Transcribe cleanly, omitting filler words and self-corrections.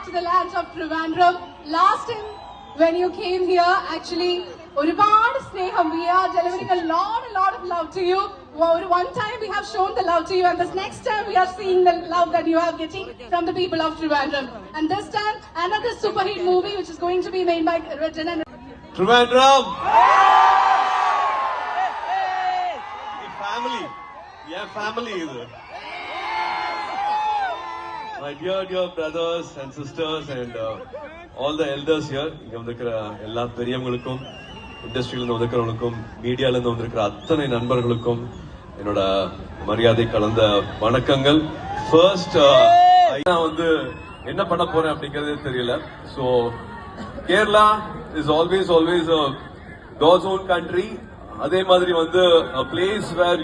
to the lands of Trivandrum. Last time when you came here, actually, ഒരുപാട് സ്നേഹം. We are delivering a lot of love to you. One time we have shown the love to you, and this next time we are seeing the love that you are getting from the people of Trivandrum. And this time, another super hit movie which is going to be made by Rajan and Trivandrum. Family. Yeah, family either. My dear brothers and sisters and all the elders here, இங்க வந்திருக்கிற எல்லா பெரியவங்களுக்கும், இண்டஸ்ட்ரியில வந்திருக்கிறவங்களுக்கும், மீடியால இருந்து வந்திருக்கிற அத்தனை நண்பர்களுக்கும் என்னோட மரியாதை கலந்த வணக்கங்கள். ஃபர்ஸ்ட் நான் வந்து என்ன பண்ண போறேன் அப்படிங்கறதே தெரியல. So Kerala is always God's own country. அதே மாதிரி வந்து a place where